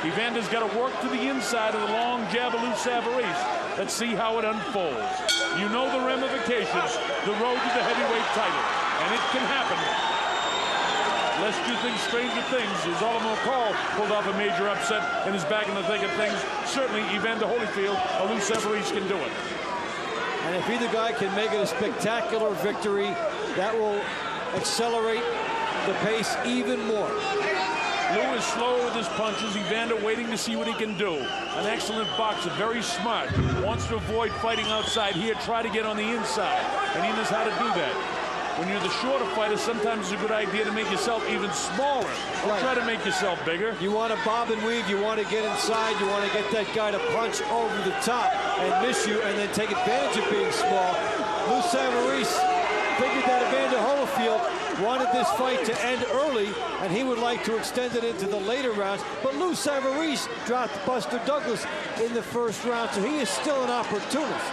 Evander's got to work to the inside of the long jab of Lou Savarese. Let's see how it unfolds. You know the ramifications, the road to the heavyweight title, and it can happen. Lest you think stranger things, as Oliver McCall pulled off a major upset and is back in the thick of things. Certainly, Evander Holyfield or Lou Savarese can do it. And if either guy can make it a spectacular victory, that will accelerate the pace even more. Lou is slow with his punches. Evander waiting to see what he can do. An excellent boxer, very smart. Wants to avoid fighting outside here, try to get on the inside. And he knows how to do that. When you're the shorter fighter, sometimes it's a good idea to make yourself even smaller. Right. Try to make yourself bigger. You want to bob and weave. You want to get inside. You want to get that guy to punch over the top and miss you and then take advantage of being small. Lou Savarese figured that Evander Holyfield wanted this fight to end early, and he would like to extend it into the later rounds. But Lou Savarese dropped Buster Douglas in the first round, so he is still an opportunist.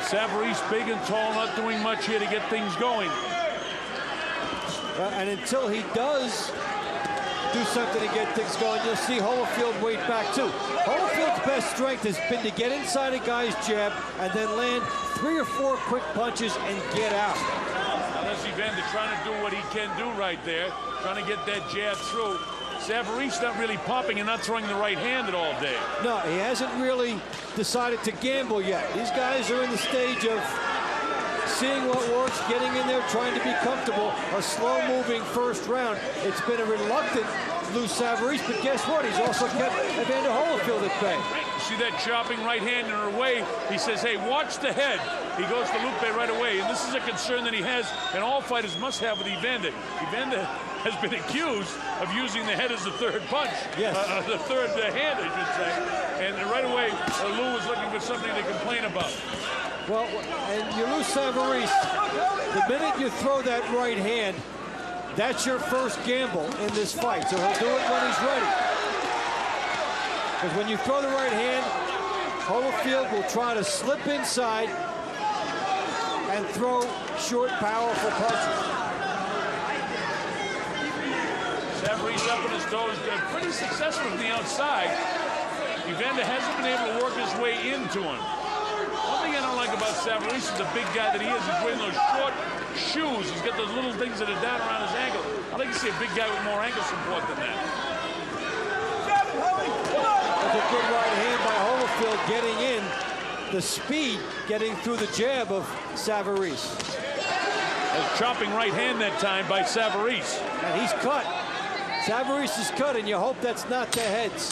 Savarese big and tall, not doing much here to get things going. And until he does do something to get things going, you'll see Holyfield wait back too. Holyfield's best strength has been to get inside a guy's jab and then land 3 or 4 quick punches and get out. Now that's Evander trying to do what he can do right there, trying to get that jab through. Savarese not really popping and not throwing the right hand at all day. No, he hasn't really decided to gamble yet. These guys are in the stage of seeing what works, getting in there, trying to be comfortable. A slow-moving first round. It's been a reluctant Lou Savarese, but guess what? He's also kept Evander Holyfield at bay. See that chopping right hand in her way? He says, hey, watch the head. He goes to Lupe right away, and this is a concern that he has, and all fighters must have with Evander. Evander has been accused of using the head as the third punch. Yes. The third hand, I should say. And right away, Lou was looking for something to complain about. Well, and you lose Savarese, the minute you throw that right hand, that's your first gamble in this fight. So he'll do it when he's ready. Because when you throw the right hand, Holyfield will try to slip inside and throw short, powerful punches. Savarese up on his toes, pretty successful from the outside. Evander hasn't been able to work his way into him. One thing I don't like about Savarese is the big guy that he is. He's wearing those short shoes. He's got those little things that are down around his ankle. I'd like to see a big guy with more ankle support than that. That's a good right hand by Holyfield getting in. The speed getting through the jab of Savarese. A chopping right hand that time by Savarese. And he's cut. Savarese is cut, and you hope that's not the heads.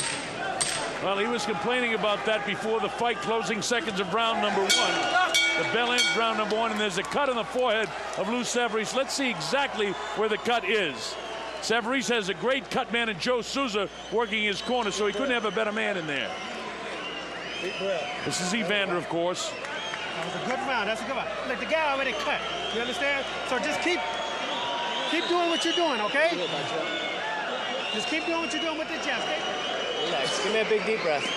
Well, he was complaining about that before the fight, closing seconds of round number 1. The bell ends round number 1, and there's a cut on the forehead of Lou Savarese. Let's see exactly where the cut is. Savarese has a great cut man in Joe Souza working his corner, so he couldn't have a better man in there. This is Evander, of course. That was a good round. That's a good round. Look, the guy already cut. You understand? So just keep doing what you're doing, okay? Just keep doing what you're doing with the jab, okay? Relax. Give me a big deep breath.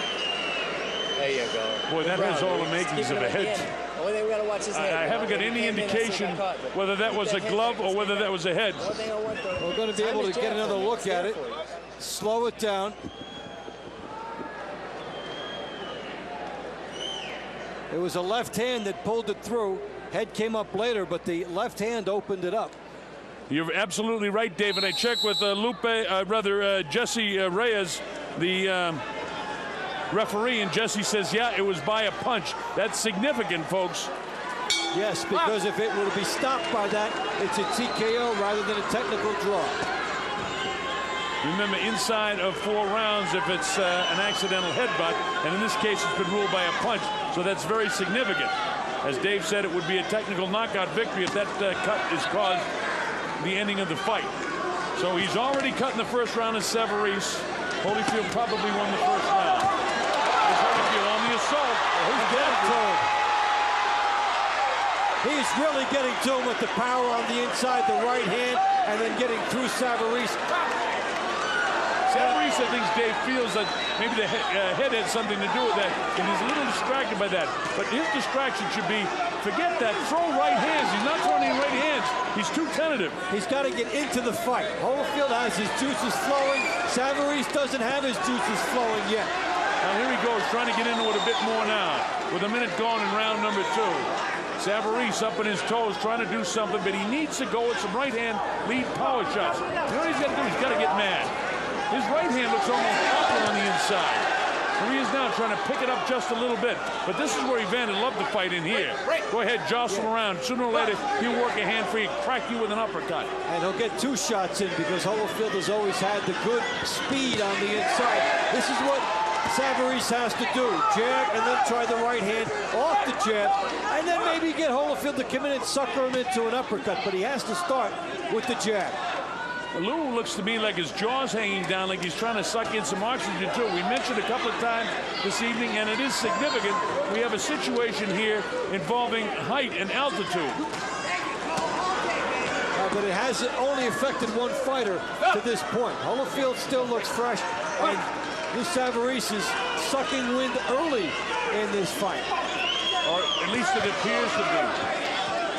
There you go. Boy, that has all the makings of a head. We gotta watch his head. I haven't got any indication whether that was a glove or whether that was a head. We're going to be able to get another look at it. Slow it down. It was a left hand that pulled it through. Head came up later, but the left hand opened it up. You're absolutely right, David. I checked with Jesse Reyes, the referee, and Jesse says, yeah, it was by a punch. That's significant, folks. Yes, because if it were to be stopped by that, it's a TKO rather than a technical draw. Remember, inside of 4 rounds, if it's an accidental headbutt, and in this case, it's been ruled by a punch, so that's very significant. As Dave said, it would be a technical knockout victory if that cut is caused the ending of the fight. So he's already cut in the first round as Savarese. Holyfield probably won the first round. There's Holyfield on the assault. He's getting to him. He's really getting to him with the power on the inside, the right hand, and then getting through Savarese. Savarese, I think Dave feels that maybe the head had something to do with that, and he's a little distracted by that. But his distraction should be, forget that, throw right hands. He's not throwing any right hands. He's too tentative. He's got to get into the fight. Holyfield has his juices flowing. Savarese doesn't have his juices flowing yet. Now here he goes, trying to get into it a bit more now. With a minute gone in round number 2. Savarese up on his toes, trying to do something, but he needs to go with some right-hand lead power shots. You know what he's got to do? He's got to get mad. His right hand looks almost awful on the inside. Here he is now trying to pick it up just a little bit. But this is where Evander loved to fight in here. Go ahead, jostle around. Sooner or later, he'll work a hand for you, crack you with an uppercut. And he'll get 2 shots in because Holyfield has always had the good speed on the inside. This is what Savarese has to do. Jab and then try the right hand off the jab. And then maybe get Holyfield to come in and sucker him into an uppercut. But he has to start with the jab. Lou looks to me like his jaw's hanging down, like he's trying to suck in some oxygen too. We mentioned a couple of times this evening, and it is significant. We have a situation here involving height and altitude. But it has only affected one fighter to this point. Holyfield still looks fresh, and Lou Savarese is sucking wind early in this fight. Or at least it appears to be.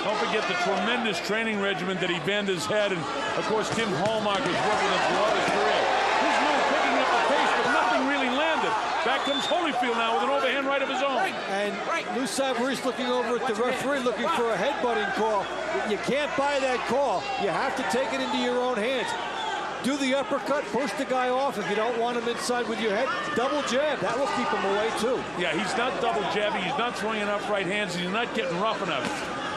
Don't forget the tremendous training regimen that Evander's had, and of course Tim Hallmark has worked with him throughout his career. Here's Lou picking up the pace, but nothing really landed. Back comes Holyfield now with an overhand right of his own. And Lou Savarese looking over at the referee, looking for a headbutting call. You can't buy that call. You have to take it into your own hands. Do the uppercut, push the guy off if you don't want him inside with your head. Double jab, that will keep him away too. Yeah, he's not double jabbing, he's not throwing enough right hands, he's not getting rough enough.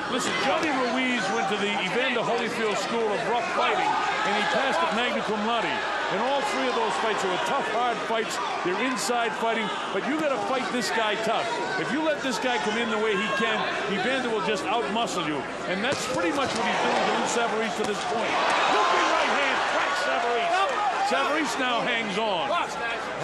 Listen, Johnny Ruiz went to the Evander Holyfield School of Rough Fighting, and he passed at magna cum laude. And all 3 of those fights were tough, hard fights. They're inside fighting, but you got to fight this guy tough. If you let this guy come in the way he can, Evander will just outmuscle you. And that's pretty much what he's doing to Lou Savarese to this point. Looping right hand, cracks Savarese. Savarese now hangs on.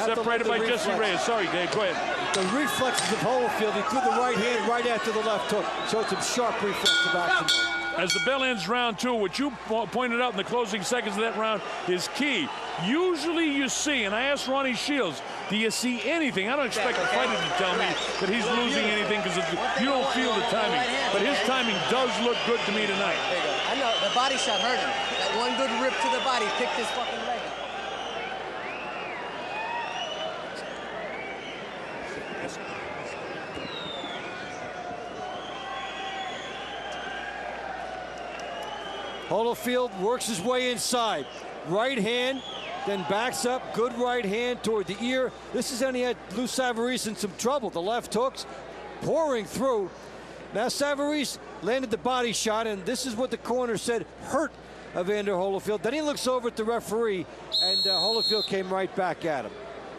Separated by Jesse Reyes. Sorry, Dave, go ahead. The reflexes of Holyfield, he threw the right hand right after the left hook. Showed some sharp reflexes action. As the bell ends round 2, what you pointed out in the closing seconds of that round is key. Usually you see, and I asked Ronnie Shields, do you see anything? I don't expect the fighter to tell me that he's losing anything because you don't feel the timing. But his timing does look good to me tonight. There you go. I know, the body shot hurt him. That one good rip to the body picked his fucking leg. Holyfield works his way inside. Right hand, then backs up. Good right hand toward the ear. This is when he had Lou Savarese in some trouble. The left hooks pouring through. Now Savarese landed the body shot, and this is what the corner said hurt Evander Holyfield. Then he looks over at the referee, and Holyfield came right back at him.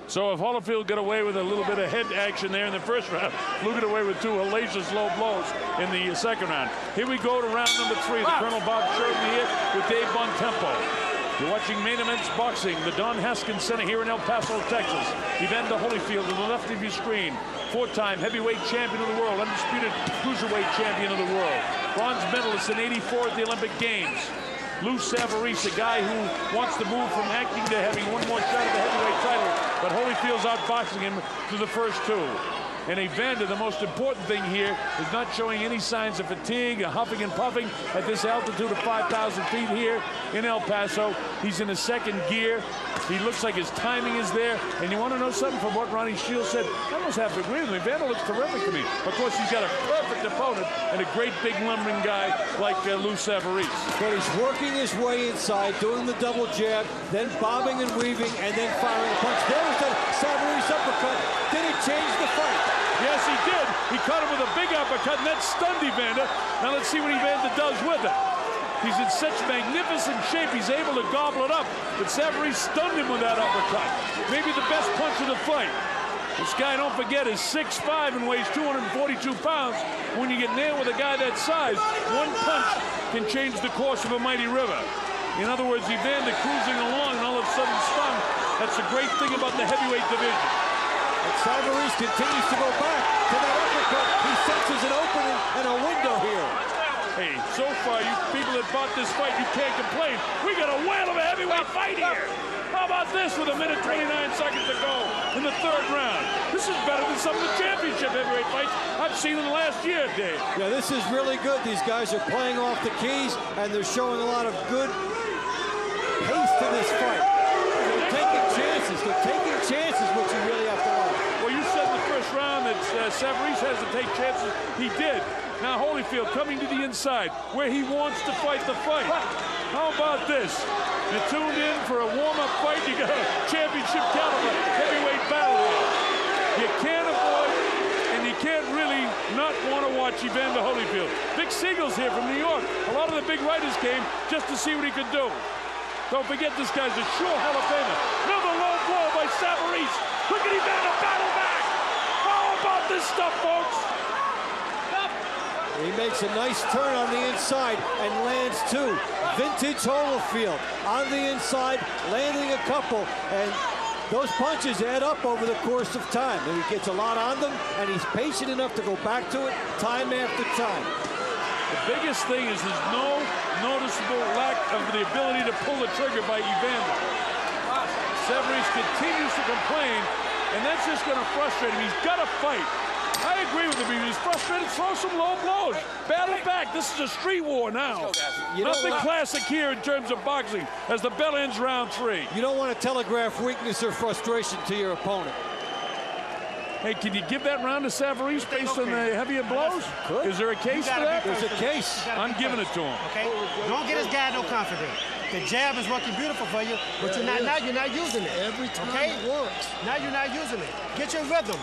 So if Holyfield got away with a little bit of head action there in the first round, Lou got away with 2 hellacious low blows in the second round. Here we go to round number 3. The Colonel Bob Sheridan here with Dave Bontempo. You're watching Main Events Boxing, the Don Haskins Center here in El Paso, Texas. Evander Holyfield to the left of your screen. 4-time heavyweight champion of the world, undisputed cruiserweight champion of the world. Bronze medalist in '84 at the Olympic Games. Lou Savarese, a guy who wants to move from acting to having one more shot at the heavyweight title, but Holyfield's outboxing him through the first 2. And Evander, the most important thing here, is not showing any signs of fatigue, or huffing and puffing at this altitude of 5,000 feet here in El Paso. He's in his second gear. He looks like his timing is there. And you want to know something from what Ronnie Shields said? I almost have to agree with him. Evander looks terrific to me. Of course, he's got a perfect opponent and a great big lumbering guy like Lou Savarese. But he's working his way inside, doing the double jab, then bobbing and weaving, and then firing a punch. There was that Savarese uppercut. Did it change the fight? Yes, he did. He caught him with a big uppercut, and that stunned Evander. Now let's see what Evander does with it. He's in such magnificent shape, he's able to gobble it up. But Savarese stunned him with that uppercut. Maybe the best punch of the fight. This guy, don't forget, is 6'5" and weighs 242 pounds. When you get nailed with a guy that size, one punch can change the course of a mighty river. In other words, Evander cruising along and all of a sudden stung. That's the great thing about the heavyweight division. And Savarese continues to go back to that uppercut. He senses an opening and a window here. Hey, so far, you people that bought this fight, you can't complain. We got a whale of a heavyweight fight here. How about about this with 1:29 seconds to go in the third round? This is better than some of the championship heavyweight fights I've seen in the last year, Dave. Yeah, this is really good. These guys are playing off the keys, and they're showing a lot of good pace to this fight. They're taking chances. They're taking chances, which you really have to like. Well, you said in the first round that Savarese has to take chances. He did. Now Holyfield coming to the inside, where he wants to fight the fight. How about this? You tuned in for a warm-up fight. You got a championship caliber heavyweight battle here. You can't avoid, and you can't really not want to watch Evander Holyfield. Vic Siegel's here from New York. A lot of the big writers came just to see what he could do. Don't forget, this guy's a sure Hall of Famer. Another low blow by Savarese. Look at Evander battle back. How about this stuff, folks? He makes a nice turn on the inside and lands two. Vintage Holyfield on the inside, landing a couple, and those punches add up over the course of time. And he gets a lot on them, and he's patient enough to go back to it time after time. The biggest thing is there's no noticeable lack of the ability to pull the trigger by Evander. Savarese continues to complain, and that's just going to frustrate him. He's got to fight. I agree with him. He's frustrated. Throw some low blows. Battle back. This is a street war now. Nothing classic here in terms of boxing as the bell ends round 3. You don't want to telegraph weakness or frustration to your opponent. Hey, can you give that round to Savarese based on the heavier blows? Could. Is there a case for that? There's a case. I'm giving it to him. Okay? Don't get this guy no confidence. The jab is working beautiful for you, but now you're not using it. Every time it works. Now you're not using it. Get your rhythm.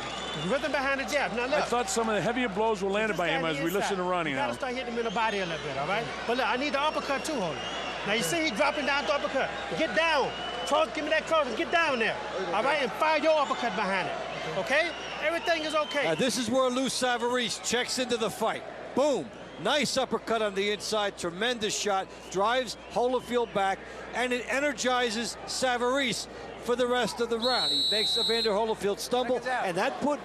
Rhythm behind the jab. Now look. I thought some of the heavier blows were landed by him as we listen to Ronnie you now. gotta start hitting him in the body a little bit, all right? But look, I need the uppercut too, Holy. Now you see he dropping down the uppercut. Get down. Give me that cross and get down there. All right? And fire your uppercut behind it. Okay? Everything is okay. This is where Lou Savarese checks into the fight. Boom. Nice uppercut on the inside. Tremendous shot. Drives Holyfield back. And it energizes Savarese for the rest of the round. He makes Evander Holyfield stumble. And that put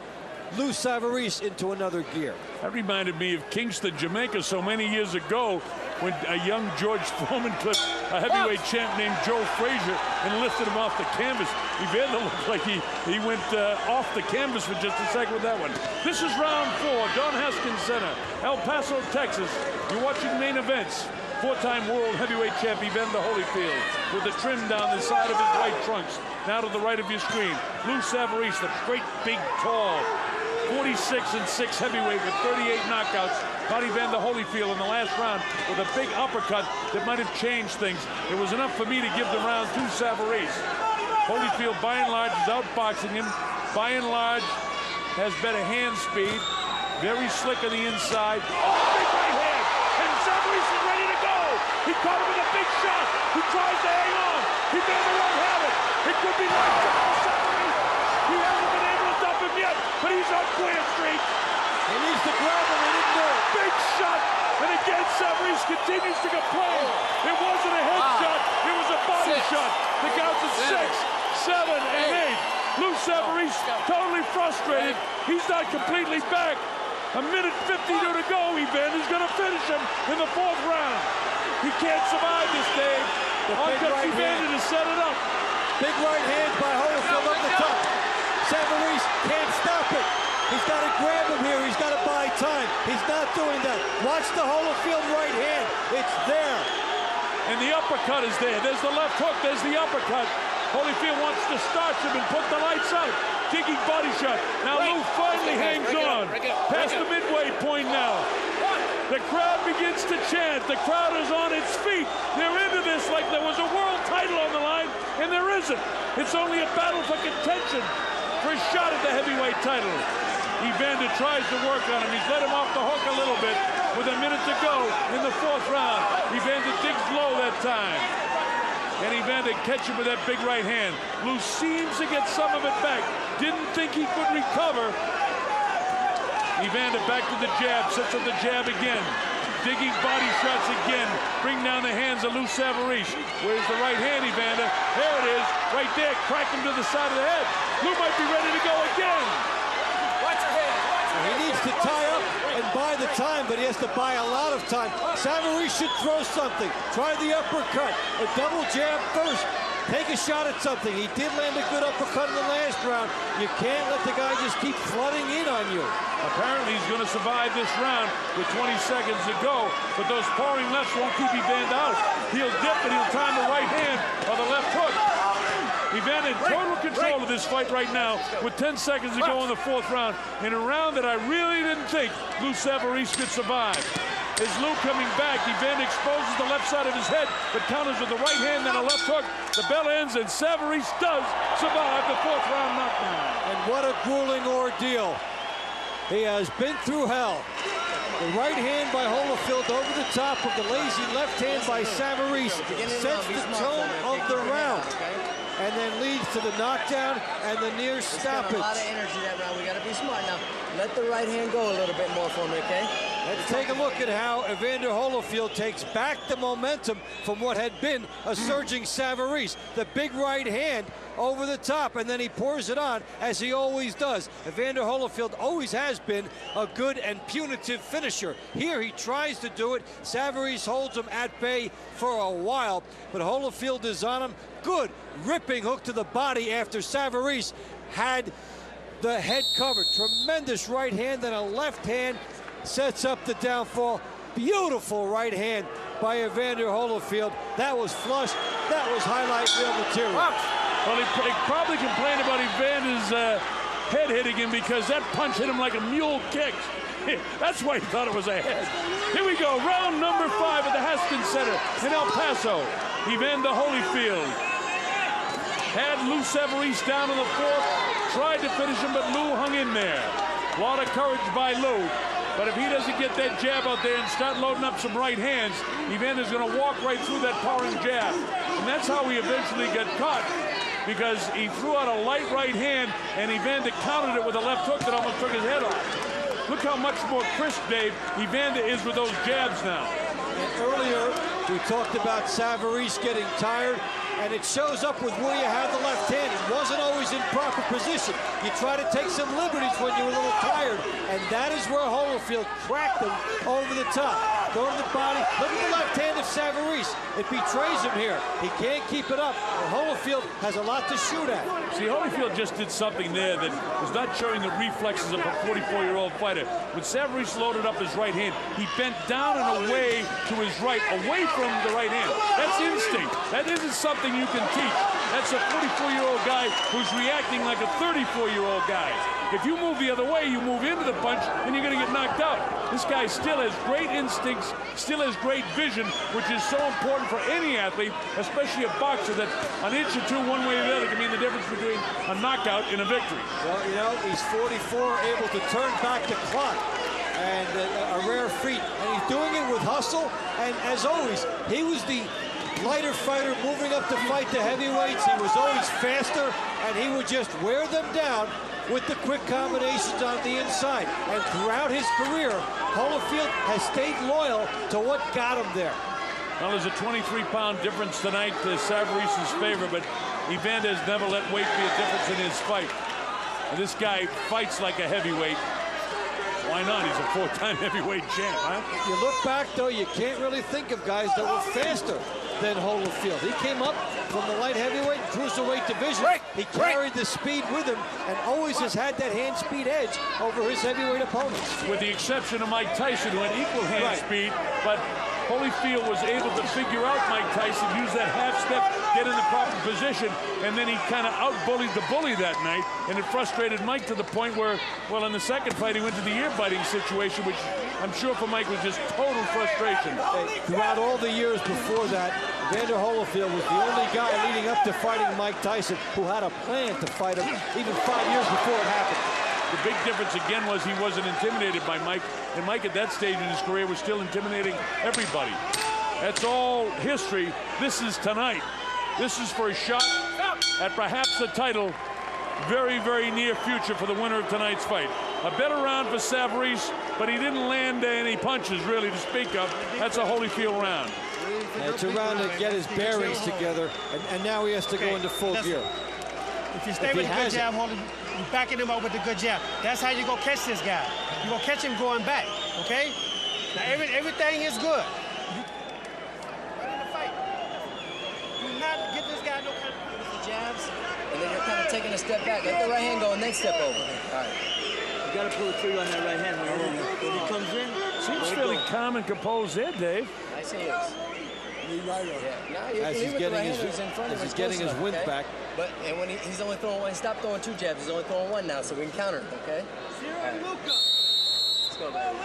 Lou Savarese into another gear. That reminded me of Kingston, Jamaica, so many years ago when a young George Foreman clipped a heavyweight champ named Joe Frazier and lifted him off the canvas. Evander looked like he went off the canvas for just a second with that one. This is round 4, Don Haskins Center, El Paso, Texas. You're watching main events. 4-time world heavyweight champ Evander Holyfield with the trim down the side of his white trunks. Now to the right of your screen, Lou Savarese, the great, big, tall, 46-6 heavyweight with 38 knockouts. Caught Evander Holyfield in the last round with a big uppercut that might have changed things. It was enough for me to give the round to Savarese. Holyfield, by and large, is outboxing him. By and large, has better hand speed. Very slick on the inside. Oh, big right hand! And Savarese is ready to go! He caught him with a big shot! He tries to hang on! Evander won't have it! It could be lifetime for Savarese! He hasn't been able to dump him yet, but he's on clear streak! He needs to grab him, he didn't do it. Big shot! And again, Savarese continues to complain. It wasn't a head shot, it was a body shot. The counts at 6, 7, and 8. Lou Savarese totally frustrated. He's not completely back. 1:52 to go. Evander's going to finish him in the 4th round. He can't survive this, Dave. Evander to set it up. Big right hand by Holyfield up the top. Savarese can't stop it. He's got to grab him here. He's got to buy time. He's not doing that. Watch the Holyfield right hand. It's there. And the uppercut is there. There's the left hook. There's the uppercut. Holyfield wants to starch him and put the lights out. Digging body shot. Now Lou finally hangs on. Past the midway point now. The crowd begins to chant. The crowd is on its feet. They're into this like there was a world title on the line, and there isn't. It's only a battle for contention for a shot at the heavyweight title. Evander tries to work on him. He's let him off the hook a little bit with a minute to go in the 4th round. Evander digs low that time. And Evander catches him with that big right hand. Lou seems to get some of it back. Didn't think he could recover. Evander back to the jab, sets up the jab again. Digging body shots again. Bring down the hands of Lou Savarese. Where's the right hand, Evander? There it is, right there. Crack him to the side of the head. Lou might be ready to go again. Watch your hands. He needs to tie up and buy the time, but he has to buy a lot of time. Savarese should throw something. Try the uppercut. A double jab first. take a shot at something. He did land a good uppercut in the last round. You can't let the guy just keep flooding in on you. Apparently he's going to survive this round with 20 seconds to go, but those pouring lefts won't keep Evander out. He'll dip and he'll time the right hand or the left hook. Evander in total control of this fight right now with 10 seconds to go in the fourth round, in a round that I really didn't think Lou Savarese could survive. Is Lou coming back? Evander exposes the left side of his head, but counters with the right hand and a left hook. The bell ends, and Savarese does survive the fourth round knockdown. And what a grueling ordeal. He has been through hell. The right hand by Holyfield over the top of the lazy left hand by Savarese sets the tone of the round, and then leads to the knockdown and the near stoppage. A lot of energy that round. We got to be smart now. Let the right hand go a little bit more for me, okay? Let's take a look at how Evander Holyfield takes back the momentum from what had been a surging Savarese. The big right hand over the top, and then he pours it on, as he always does. Evander Holyfield always has been a good and punitive finisher. Here he tries to do it. Savarese holds him at bay for a while, but Holyfield is on him. Good ripping hook to the body after Savarese had the head covered. Tremendous right hand, and a left hand sets up the downfall. Beautiful right hand by Evander Holyfield. That was flush. That was highlight reel material. Well, he probably complained about Evander's head hitting him because that punch hit him like a mule kick. That's why he thought it was a head. Here we go, round number 5 at the Haskins Center in El Paso. Evander Holyfield had Lou Savarese down in the fourth, tried to finish him, but Lou hung in there. A lot of courage by Lou. But if he doesn't get that jab out there and start loading up some right hands, Evander's going to walk right through that powering jab. And that's how he eventually got caught, because he threw out a light right hand, and Evander countered it with a left hook that almost took his head off. Look how much more crisp, Dave, Evander is with those jabs now. And earlier, we talked about Savarese getting tired, and it shows up with where you have the left hand. It wasn't always in proper position. You try to take some liberties when you're a little tired, and that is where Holyfield cracked him over the top. Go to the body. Look at the left hand of Savarese. It betrays him here. He can't keep it up, and Holyfield has a lot to shoot at. See, Holyfield just did something there that was not showing the reflexes of a 44-year-old fighter. When Savarese loaded up his right hand, he bent down and away to his right, away from the right hand. That's instinct. That isn't something you can teach. That's a 44-year-old guy who's reacting like a 34-year-old guy. If you move the other way, you move into the punch, and you're going to get knocked out. This guy still has great instincts, still has great vision, which is so important for any athlete, especially a boxer, that an inch or two one way or the other can mean the difference between a knockout and a victory. Well, you know, he's 44, able to turn back the clock, and a rare feat. And he's doing it with hustle, and as always, he was the lighter fighter moving up to fight the heavyweights. He was always faster, and he would just wear them down with the quick combinations on the inside. And throughout his career, Holyfield has stayed loyal to what got him there. Well, there's a 23-pound difference tonight to Savarese's favor, but Evander has never let weight be a difference in his fight. And this guy fights like a heavyweight. Why not? He's a 4-time heavyweight champ, huh? You look back, though, you can't really think of guys that were faster than Holyfield. He came up from the light heavyweight and cruiserweight division. He carried the speed with him and always has had that hand speed edge over his heavyweight opponents. With the exception of Mike Tyson, who had equal hand speed, but Holyfield was able to figure out Mike Tyson, use that half step, get in the proper position, and then he kind of out-bullied the bully that night, and it frustrated Mike to the point where, well, in the second fight, he went to the ear-biting situation, which I'm sure for Mike was just total frustration. Throughout all the years before that, Evander Holyfield was the only guy leading up to fighting Mike Tyson who had a plan to fight him even 5 years before it happened. The big difference again was he wasn't intimidated by Mike, and Mike at that stage in his career was still intimidating everybody. That's all history. This is tonight. This is for a shot at perhaps the title. Very, very near future for the winner of tonight's fight. A better round for Savarese, but he didn't land any punches really to speak of. That's a Holyfield round. It's a round to get his bearings together, and now he has to go into full gear. If you stay with the good jab, you're backing him up with the good jab. That's how you're going to catch this guy. You're going to catch him going back, okay? Now, everything is good. Right in the fight. Do not get this guy no kind of And then you're kind of taking a step back. Let the right hand go and then step over. All right. You got to pull the trigger on that right hand when he comes in. Seems fairly calm and composed there, Dave. I see it. As he's getting his wind back. But and when he's only throwing one, stop throwing 2 jabs. He's only throwing 1 now, so we can counter him. Okay. Right. Let's go, baby.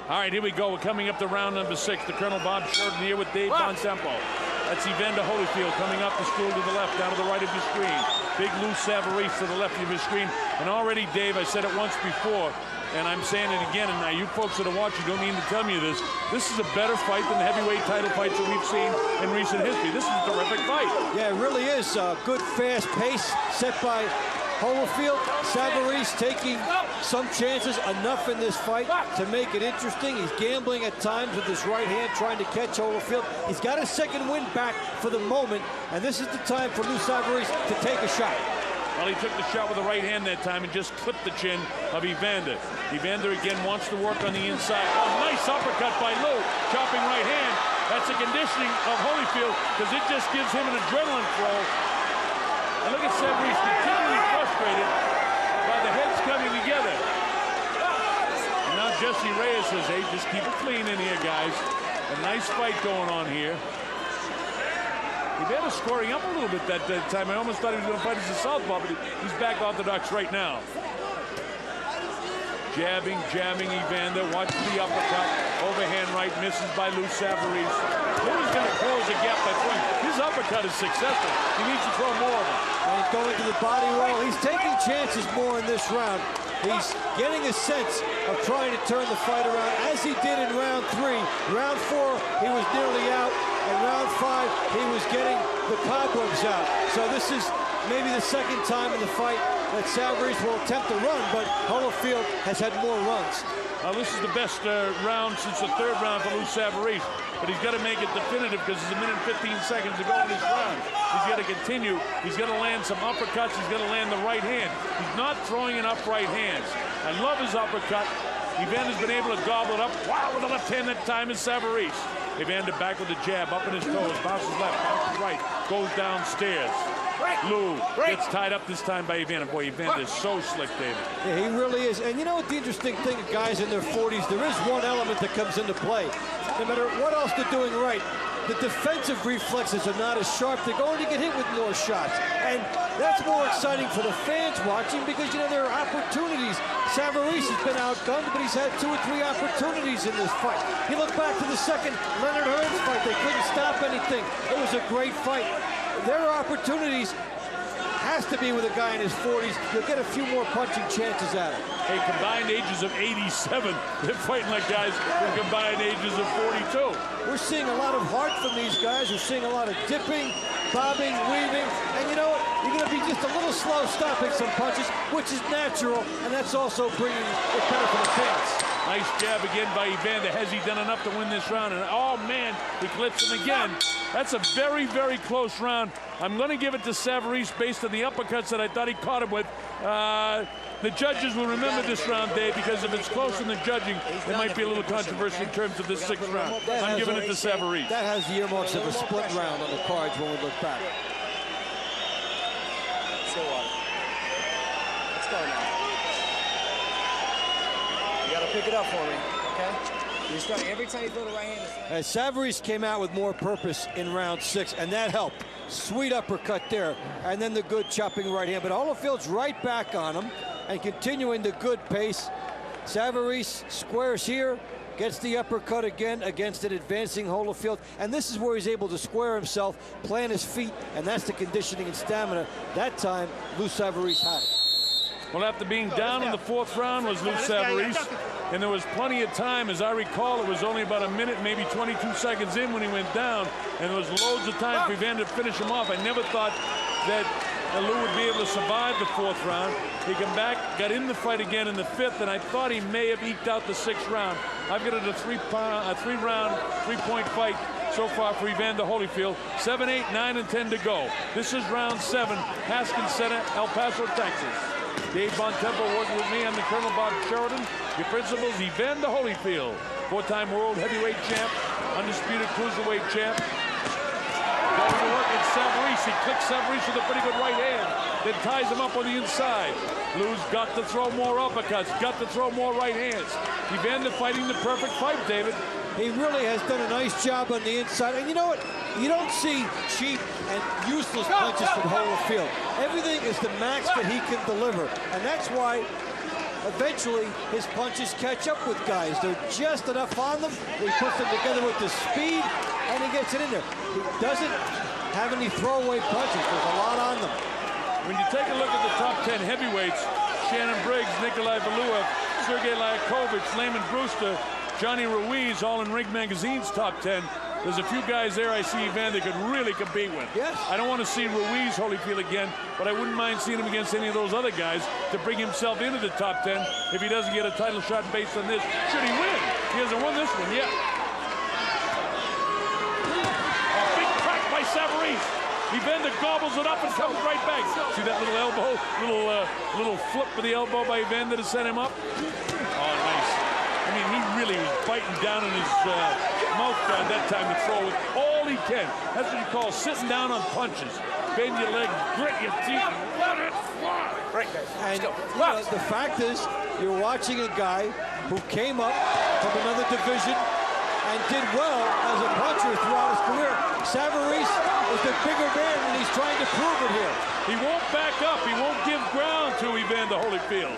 All right, here we go. We're coming up to round number 6. The Colonel Bob Sheridan here with Dave Bontempo. That's Evander Holyfield coming up the stool to the left, down to the right of your screen. Big Lou Savarese to the left of your screen. And already, Dave, I said it once before, and I'm saying it again, and now you folks that are watching don't need to tell me this. This is a better fight than the heavyweight title fights that we've seen in recent history. This is a terrific fight. Yeah, it really is. Good, fast pace set by Holyfield. Savarese taking some chances, enough in this fight to make it interesting. He's gambling at times with his right hand, trying to catch Holyfield. He's got his second win back for the moment, and this is the time for Lou Savarese to take a shot. Well, he took the shot with the right hand that time and just clipped the chin of Evander. Evander again wants to work on the inside. Oh, nice uppercut by Lou, chopping right hand. That's the conditioning of Holyfield because it just gives him an adrenaline flow. And look at Savarese continually frustrated by the heads coming together. And now Jesse Reyes says, hey, just keep it clean in here, guys. A nice fight going on here. Evander scoring up a little bit that time. I almost thought he was going to fight as a southpaw, but he's back orthodox right now. Jabbing, jamming Evander. Watch the uppercut. Overhand right, misses by Lou Savarese. Lou's going to close the gap by throwing. His uppercut is successful. He needs to throw more of them. And he's going to the body roll. He's taking chances more in this round. He's getting a sense of trying to turn the fight around, as he did in round 3. Round 4, he was nearly out. And round 5, he was getting the cobwebs out. So this is maybe the second time in the fight that Savarese will attempt to run, but Holyfield has had more runs. This is the best round since the 3rd round for Lou Savarese, but he's got to make it definitive because there's 1 minute and 15 seconds to go in this round. He's got to continue. He's got to land some uppercuts. He's got to land the right hand. He's not throwing enough right hands. I love his uppercut. Evander's been able to gobble it up. Wow, with the left hand that time is Savarese. Evander back with the jab, up in his toes, bounces left, bounces right, goes downstairs. Lou gets tied up this time by Evander. Boy, Evander is so slick, David. Yeah, he really is. And you know what the interesting thing of guys in their 40s, there is one element that comes into play. No matter what else they're doing right, the defensive reflexes are not as sharp. They're going to get hit with more shots. And that's more exciting for the fans watching because, you know, there are opportunities. Savarese has been outgunned, but he's had 2 or 3 opportunities in this fight. You look back to the second Leonard Hearns fight. They couldn't stop anything. It was a great fight. There are opportunities. Has to be with a guy in his 40s. You'll get a few more punching chances at him. Hey, combined ages of 87. They're fighting like guys with combined ages of 42. We're seeing a lot of heart from these guys. We're seeing a lot of dipping, bobbing, weaving. And you know what? You're going to be just a little slow stopping some punches, which is natural. And that's also bringing it better for the fans. Nice jab again by Evander. Has he done enough to win this round? And oh, man, he clips him again. That's a very, very close round. I'm going to give it to Savarese based on the uppercuts that I thought he caught him with. The judges will remember this round, Dave, because if it's close in the judging, it might be a little controversial in terms of this 6th round. I'm giving it to Savarese. That has the earmarks of a split round on the cards when we look back. Let's go now. You got to pick it up for me, okay? You're starting every time you throw the right hand. As Savarese came out with more purpose in round 6, and that helped. Sweet uppercut there, and then the good chopping right hand. But Holyfield's right back on him and continuing the good pace. Savarese squares here, gets the uppercut again against an advancing Holyfield, and this is where he's able to square himself, plant his feet, and that's the conditioning and stamina. That time, Lou Savarese had it. Well, after being down in the 4th round was Lou Savarese, and there was plenty of time. As I recall, it was only about a minute, maybe 22 seconds in when he went down, and there was loads of time for Evander to finish him off. I never thought that Lou would be able to survive the 4th round. He came back, got in the fight again in the 5th, and I thought he may have eked out the 6th round. I've got it a 3-round, 3-point fight so far for Evander Holyfield. 7, 8, 9, and 10 to go. This is round 7, Haskins Center, El Paso, Texas. Dave Bontempo working with me. I'm the Colonel Bob Sheridan. Your principals, Evander Holyfield, 4-time world heavyweight champ, undisputed cruiserweight champ. Going to work with Savarese. He clicks Savarese with a pretty good right hand, then ties him up on the inside. Lou's got to throw more uppercuts, got to throw more right hands. Evander fighting the perfect fight, David. He really has done a nice job on the inside. And you know what? You don't see cheap and useless punches from Holyfield. Everything is the max that he can deliver. And that's why eventually his punches catch up with guys. They're just enough on them. He puts them together with the speed, and he gets it in there. He doesn't have any throwaway punches. There's a lot on them. When you take a look at the top 10 heavyweights, Shannon Briggs, Nikolai Valuev, Sergey Liakovich, Layman Brewster, Johnny Ruiz, all in Ring Magazine's top 10. There's a few guys there I see Evander could really compete with. Yes. I don't want to see Ruiz Holyfield again, but I wouldn't mind seeing him against any of those other guys to bring himself into the top 10 if he doesn't get a title shot based on this. Should he win? He hasn't won this one yet. A big crack by Savarese. Evander gobbles it up and comes right back. See that little elbow, little flip with the elbow by Evander to set him up? Oh, nice. I mean, he really was biting down in his mouth guard that time to throw with all he can. That's what you call sitting down on punches. Bend your legs, grit your teeth, and let it fly. Right. And you know, the fact is, you're watching a guy who came up from another division and did well as a puncher throughout his career. Savarese is the bigger man, and he's trying to prove it here. He won't back up. He won't give ground to Evander Holyfield.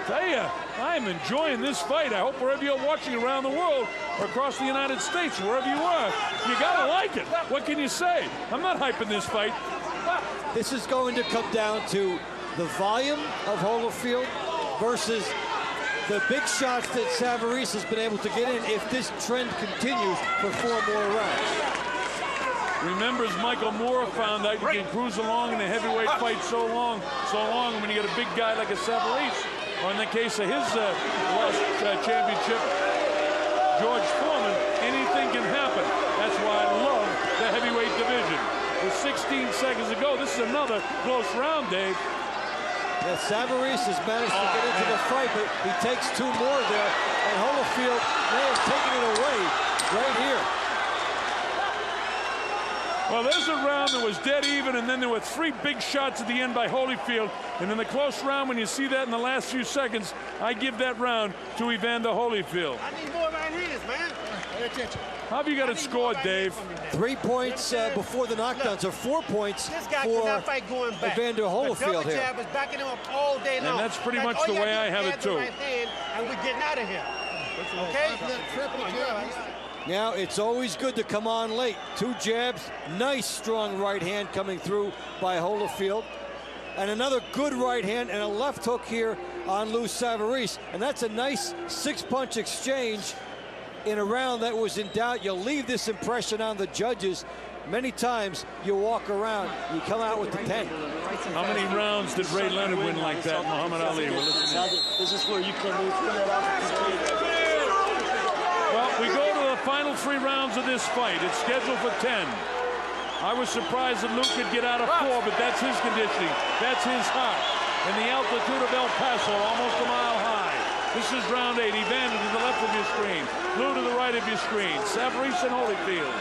Tell you, I'm enjoying this fight. I hope wherever you're watching around the world or across the United States, wherever you are, you gotta like it. What can you say? I'm not hyping this fight. This is going to come down to the volume of Holyfield versus the big shots that Savarese has been able to get in if this trend continues for 4 more rounds. Remember, as Michael Moore found out, you can cruise along in the heavyweight fight so long, when you get a big guy like a Savarese, or in the case of his lost championship, George Foreman, anything can happen. That's why I love the heavyweight division. With 16 seconds to go, this is another close round, Dave. Yeah, Savarese has managed to get into the fight, but he takes 2 more there, and Holyfield may have taken it away right here. Well, there's a round that was dead even, and then there were 3 big shots at the end by Holyfield. And in the close round, when you see that in the last few seconds, I give that round to Evander Holyfield. I need more right hands, man. Pay attention. How have you got it scored, Dave? 3 points before the knockdowns, or 4 points This guy for cannot fight going back. Evander Holyfield the here. jab is backing him up all day long. And that's pretty much the way I have it, too. Right hand, and we're getting out of here. Okay? Now, it's always good to come on late. 2 jabs, nice strong right hand coming through by Holyfield. And another good right hand and a left hook here on Lou Savarese. And that's a nice 6-punch exchange in a round that was in doubt. You leave this impression on the judges. Many times you walk around, you come out with the 10. How many rounds did Ray Leonard win like that, Muhammad Ali? Well, This is where you can move that off. Well, we go to the final 3 rounds of this fight. It's scheduled for 10. I was surprised that Luke could get out of 4, but that's his conditioning. That's his heart. And the altitude of El Paso, almost a mile high. This is round 8. Evander to the left of your screen. Lou to the right of your screen. Savarese and Holyfield.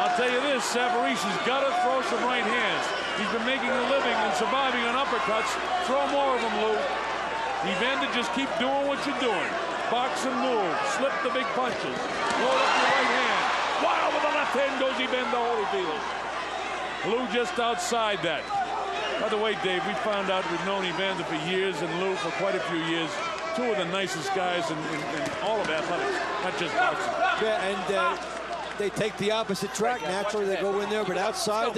I'll tell you this, Savarese has got to throw some right hands. He's been making a living and surviving on uppercuts. Throw more of them, Lou. Evander, just keep doing what you're doing. Box and move. Slip the big punches. Load up your right hand. Wow, with the left hand goes Evander Holyfield. Lou just outside that. By the way, Dave, we found out we've known Evander for years and Lou for quite a few years. 2 of the nicest guys in all of athletics, not just boxing. Yeah, and they take the opposite track. Naturally, they go in there, but outside,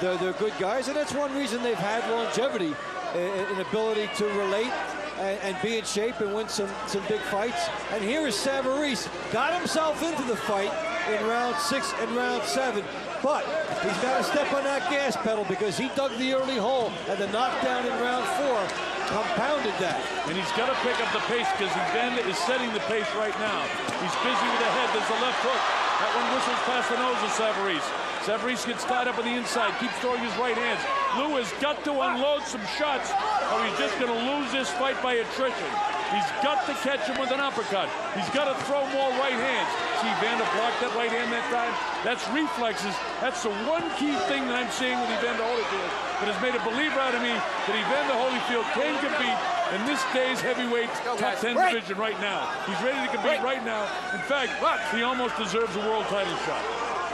they're good guys. And that's one reason they've had longevity, an ability to relate and be in shape and win some big fights. And here is Savarese, got himself into the fight in round 6 and round 7, but he's got to step on that gas pedal because he dug the early hole, and the knockdown in round 4 compounded that. And he's got to pick up the pace because Evander is setting the pace right now. He's busy with the head. There's the left hook. That one whistles past the nose of Savarese. Savarese gets tied up on the inside, keeps throwing his right hands. Lou has got to unload some shots or he's just going to lose this fight by attrition. He's got to catch him with an uppercut. He's got to throw more right hands. See, Evander blocked that right hand that time. That's reflexes. That's the one key thing that I'm seeing with Evander Holyfield that has made a believer out of me that Evander Holyfield can compete in this day's heavyweight top 10 division right now. He's ready to compete right now. In fact, he almost deserves a world title shot.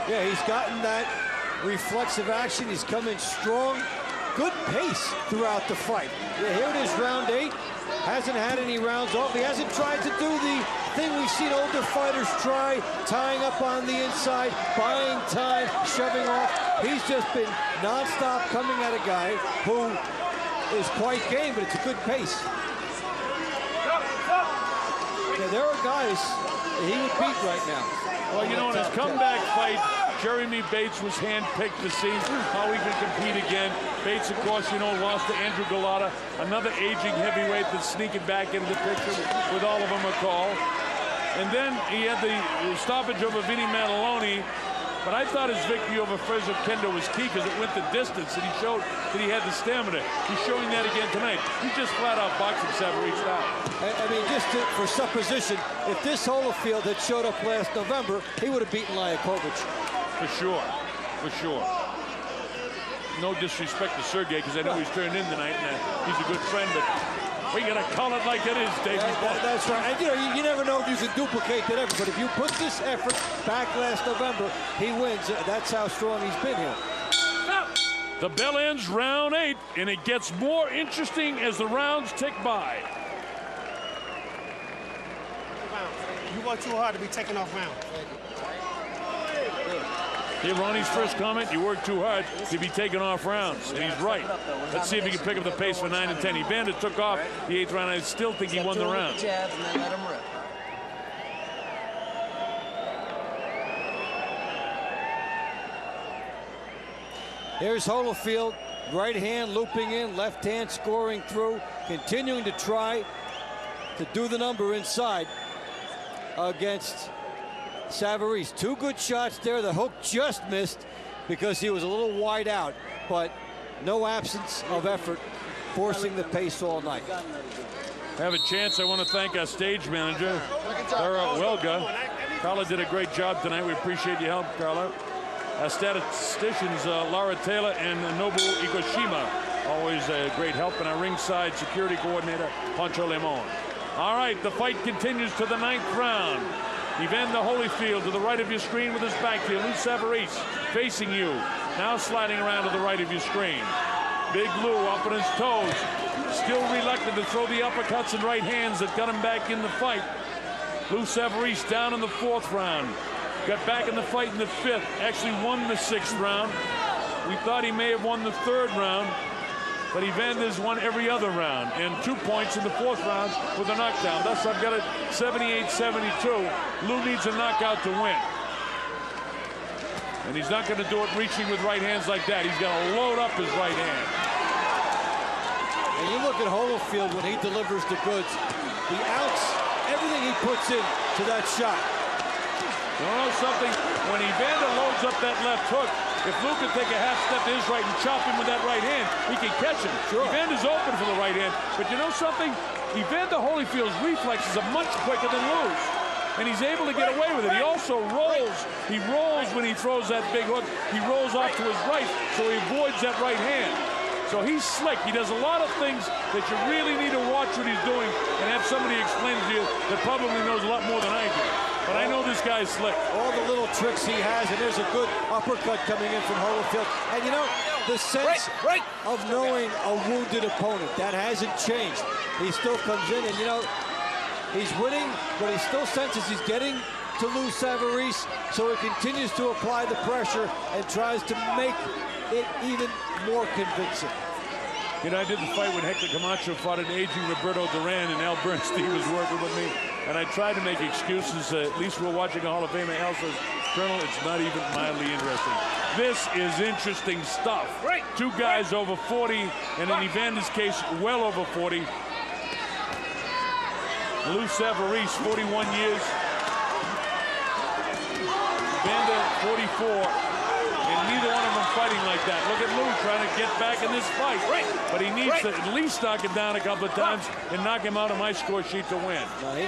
Yeah, he's gotten that reflexive action. He's come in strong. Good pace throughout the fight. Yeah, here it is, round 8. Hasn't had any rounds off. He hasn't tried to do the thing we've seen older fighters try, tying up on the inside, buying time, shoving off. He's just been nonstop coming at a guy who is quite game, but it's a good pace. Yeah, there are guys that he would beat right now. Well, you know, in his comeback fight, Jeremy Bates was handpicked to see how he can compete again. Bates, of course, you know, lost to Andrew Galata, another aging heavyweight that's sneaking back into the picture with Oliver McCall. And then he had the stoppage over Vinny Mataloni. But I thought his victory over Fezzo Kendo was key because it went the distance and he showed that he had the stamina. He's showing that again tonight. He's just flat out boxing Savarese style. I mean, just for supposition, if this Holyfield had showed up last November, he would have beaten Liakovic. For sure, for sure. No disrespect to Sergey because I know he's turned in tonight and he's a good friend, but we gotta call it like it is, Davey. That's right. And you know, you never know if you can duplicate that effort, but if you put this effort back last November, he wins. That's how strong he's been here. The bell ends round 8, and it gets more interesting as the rounds tick by. You work too hard to be taken off round. Here, Ronnie's first comment, you work too hard to be taken off rounds, and he's right. Let's see if he can pick up the pace for 9 and 10. Evander took off the 8th round. I still think he won the round. Jabs and then let him rip. Here's Holyfield, right hand looping in, left hand scoring through, continuing to try to do the number inside against Savarese. 2 good shots there. The hook just missed because he was a little wide out, but no absence of effort, forcing the pace all night. Have a chance. I want to thank our stage manager, Carla Welga. Carla did a great job tonight. We appreciate your help, Carla. Our statisticians, Laura Taylor and Nobu Ikoshima, always a great help, and our ringside security coordinator, Pancho Limon. All right, the fight continues to the 9th round. Evander Holyfield to the right of your screen with his back to you. Lou Savarese facing you. Now sliding around to the right of your screen. Big Lou up on his toes. Still reluctant to throw the uppercuts and right hands that got him back in the fight. Lou Savarese down in the 4th round. Got back in the fight in the 5th. Actually won the 6th round. We thought he may have won the 3rd round. But Evander's won every other round, and 2 points in the 4th round with a knockdown. Thus, I've got it 78-72. Lou needs a knockout to win. And he's not going to do it reaching with right hands like that. He's got to load up his right hand. And you look at Holyfield when he delivers the goods. The outs, everything he puts in to that shot. You know something? When Evander loads up that left hook, if Lou could take a half step to his right and chop him with that right hand, he can catch him. Sure. Evander's open for the right hand. But you know something? Evander Holyfield's reflexes are much quicker than Lou's. And he's able to get away with it. He also rolls. He rolls when he throws that big hook. He rolls off to his right, so he avoids that right hand. So he's slick. He does a lot of things that you really need to watch what he's doing and have somebody explain to you that probably knows a lot more than I do. But I know this guy's slick. All the little tricks he has, and there's a good uppercut coming in from Holyfield. And you know, the sense of knowing a wounded opponent, that hasn't changed. He still comes in, and you know, he's winning, but he still senses he's getting to Lou Savarese, so he continues to apply the pressure and tries to make it even more convincing. You know, I did the fight when Hector Camacho fought an aging Roberto Duran, and Al Bernstein was working with me. And I tried to make excuses. At least we're watching a Hall of Famer. Al says, Colonel, it's not even mildly interesting. This is interesting stuff. 2 guys over 40, and in Evander's case, well over 40. Lou Savarese, 41 years. Evander, 44. And neither one of them him fighting like that. Look at Lou trying to get back in this fight. But he needs to at least knock him down a couple of times and knock him out of my score sheet to win. No, he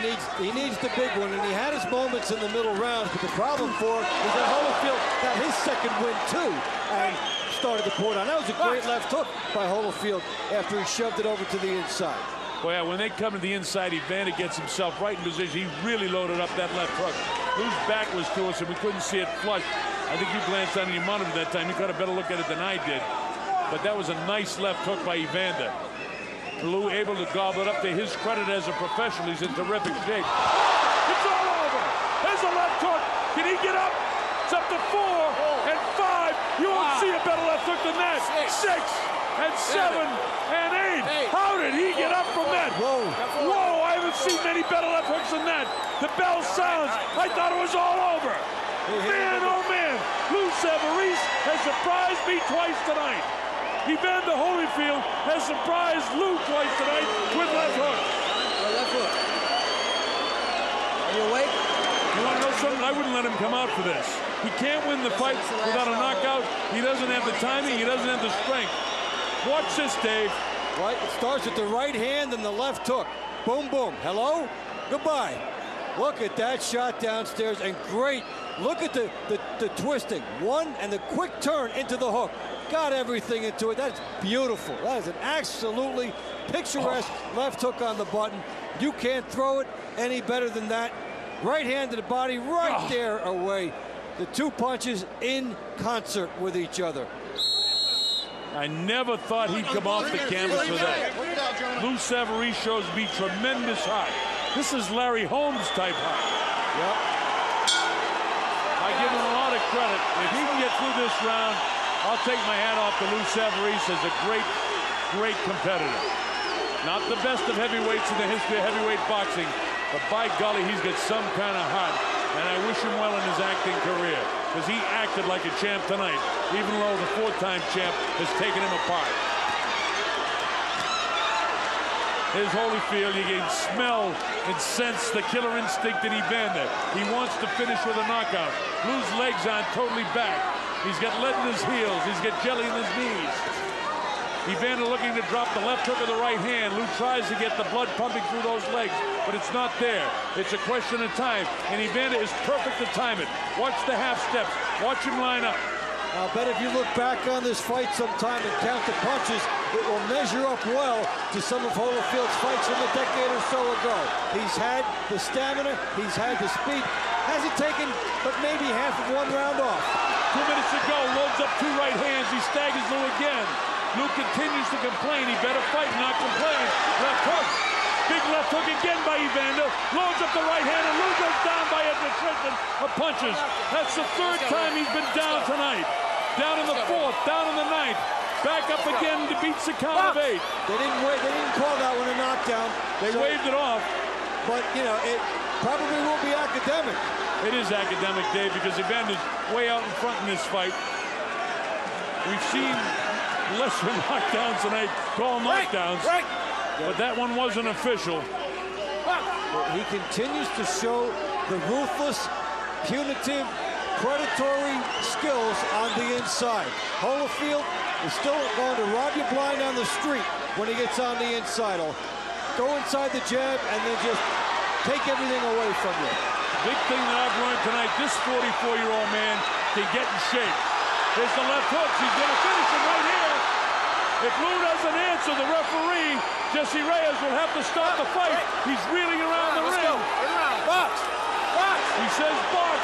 needs the big one, and he had his moments in the middle rounds, but the problem for him is that Holyfield got his second win too and started to pour down. That was a great left hook by Holyfield after he shoved it over to the inside. Well, yeah, when they come to the inside, Evander gets himself right in position. He really loaded up that left hook. Lou's back was to us, and we couldn't see it flush. I think you glanced down and you monitored that time. You got a better look at it than I did. But that was a nice left hook by Evander. Lou able to gobble it up. To his credit as a professional, he's in terrific shape. It's all over. There's a left hook. Can he get up? It's up to 4 and 5. You won't see a better left hook than that. 6 and 7 and 8. How did he get up from that? Whoa. Whoa, I haven't seen many better left hooks than that. The bell sounds. I thought it was all over. Man, oh man. Lou Savarese has surprised me twice tonight. Evander Holyfield has surprised Lou twice tonight with left hook. Left hook. Are you awake? You want to know something? I wouldn't let him come out for this. He can't win the fight without a knockout. He doesn't have the timing. He doesn't have the strength. Watch this, Dave. Right, it starts with the right hand and the left hook. Boom, boom. Hello? Goodbye. Look at that shot downstairs, and great. Look at the twisting. One, and the quick turn into the hook. Got everything into it. That's beautiful. That is an absolutely picturesque left hook on the button. You can't throw it any better than that. Right hand to the body, right there away. The two punches in concert with each other. I never thought he'd come off the canvas for that. Lou Savarese shows me tremendous heart. This is Larry Holmes type heart. Yep. I give him a lot of credit. If he can get through this round, I'll take my hat off to Lou Savarese as a great, great competitor. Not the best of heavyweights in the history of heavyweight boxing, but by golly, he's got some kind of heart. And I wish him well in his acting career, because he acted like a champ tonight, even though the 4-time champ has taken him apart. Here's Holyfield. You can smell and sense the killer instinct in Evander. He wants to finish with a knockout. Lou's legs aren't totally back. He's got lead in his heels. He's got jelly in his knees. Evander looking to drop the left hook of the right hand. Lou tries to get the blood pumping through those legs, but it's not there. It's a question of time, and Evander is perfect to time it. Watch the half steps. Watch him line up. I'll bet if you look back on this fight sometime and count the punches, it will measure up well to some of Holyfield's fights from a decade or so ago. He's had the stamina, he's had the speed. Hasn't taken but maybe half of one round off. 2 minutes to go, loads up 2 right hands. He staggers Lou again. Lou continues to complain. He better fight, not complain. Left hook. Big left hook again by Evander. Loads up the right hand, and Lou goes down by a nutrition of punches. That's the 3rd time he's been down tonight. Down in the 4th, down in the 9th. Back up again to beat the count of 8. They didn't call that one a knockdown. They waved it off. But, you know, it probably will be academic. It is academic, Dave, because Evander's way out in front in this fight. We've seen lesser knockdowns tonight, called knockdowns, but that one wasn't official. He continues to show the ruthless, punitive, predatory skills on the inside. Holyfield is still going to rob you blind on the street when he gets on the inside. He'll go inside the jab and then just take everything away from you. Big thing that I've learned tonight, this 44-year-old man can get in shape. There's the left hook. He's going to finish him right here. If Lou doesn't answer, the referee, Reyes, will have to stop the fight. He's reeling around the ring. Box! Box! He says box.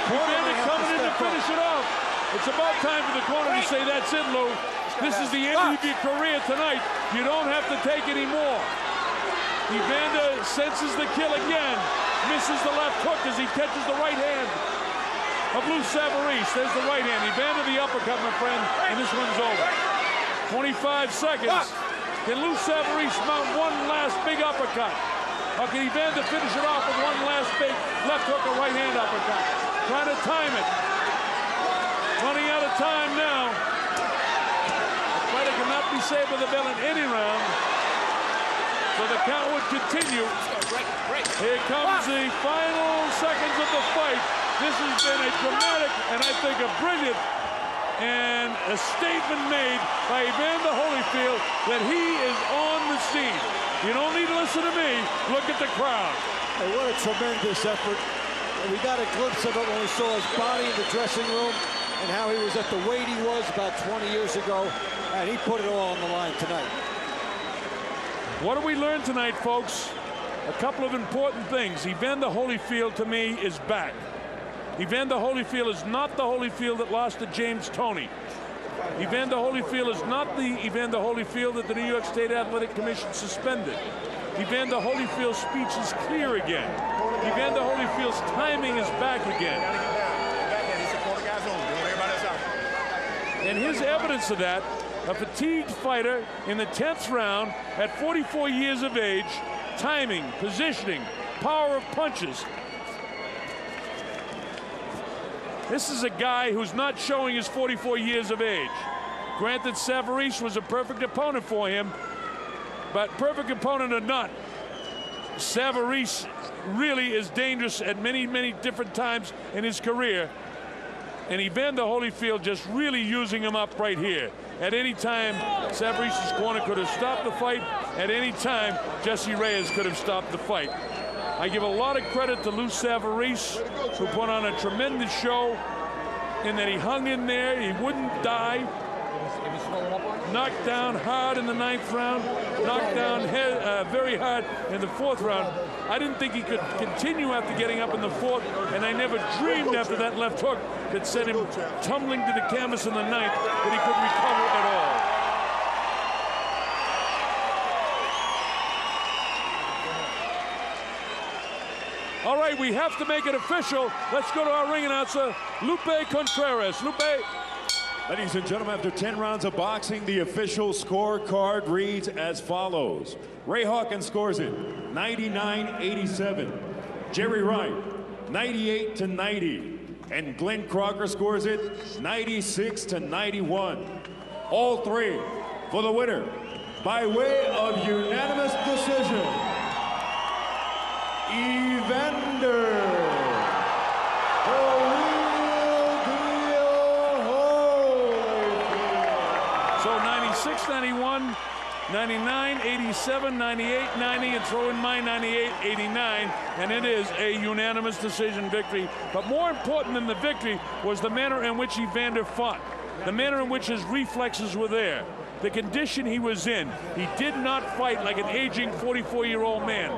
Evander coming in to finish it off. It's about time for the corner to say, that's it, Lou. This is the end of your career tonight. You don't have to take any more. Evander senses the kill again. Misses the left hook as he catches the right hand of Lou Savarese. There's the right hand. Evander the uppercut, my friend, and this one's over. 25 seconds. Can Lou Savarese mount one last big uppercut? Or can Evander finish it off with one last big left hook or right hand uppercut? Trying to time it. Running out of time now. The fighter cannot be saved with the bell in any round. So the count would continue. Here comes the final seconds of the fight. This has been a dramatic and I think a brilliant and a statement made by Evander Holyfield that he is on the scene. You don't need to listen to me. Look at the crowd. Hey, what a tremendous effort. And we got a glimpse of it when we saw his body in the dressing room and how he was at the weight he was about 20 years ago. And he put it all on the line tonight. What do we learn tonight, folks? A couple of important things. Evander Holyfield, to me, is back. Evander Holyfield is not the Holyfield that lost to James Toney. Evander Holyfield is not the Evander Holyfield that the New York State Athletic Commission suspended. Evander Holyfield's speech is clear again. Evander Holyfield's timing is back again. And here's evidence of that. A fatigued fighter in the 10th round at 44 years of age, timing, positioning, power of punches. This is a guy who's not showing his 44 years of age. Granted, Savarese was a perfect opponent for him, but perfect opponent or not, Savarese really is dangerous at many, many different times in his career. And Evander Holyfield just really using him up right here. At any time, Savarese's corner could have stopped the fight. At any time, Jesse Reyes could have stopped the fight. I give a lot of credit to Lou Savarese, who put on a tremendous show in that he hung in there, he wouldn't die. Knocked down hard in the 9th round, knocked down very hard in the 4th round. I didn't think he could continue after getting up in the 4th, and I never dreamed after that left hook that sent him tumbling to the canvas in the 9th that he could recover at all. All right, we have to make it official. Let's go to our ring announcer, Lupe Contreras. Lupe. Ladies and gentlemen, after 10 rounds of boxing, the official scorecard reads as follows. Ray Hawkins scores it 99-87. Jerry Wright 98-90. And Glen Crocker scores it 96-91. All three for the winner by way of unanimous decision. Evander So 96-91, 99-87, 98-90, and throw in my 98-89, and it is a unanimous decision victory. But more important than the victory was the manner in which Evander fought, the manner in which his reflexes were there, the condition he was in. He did not fight like an aging 44-year-old man.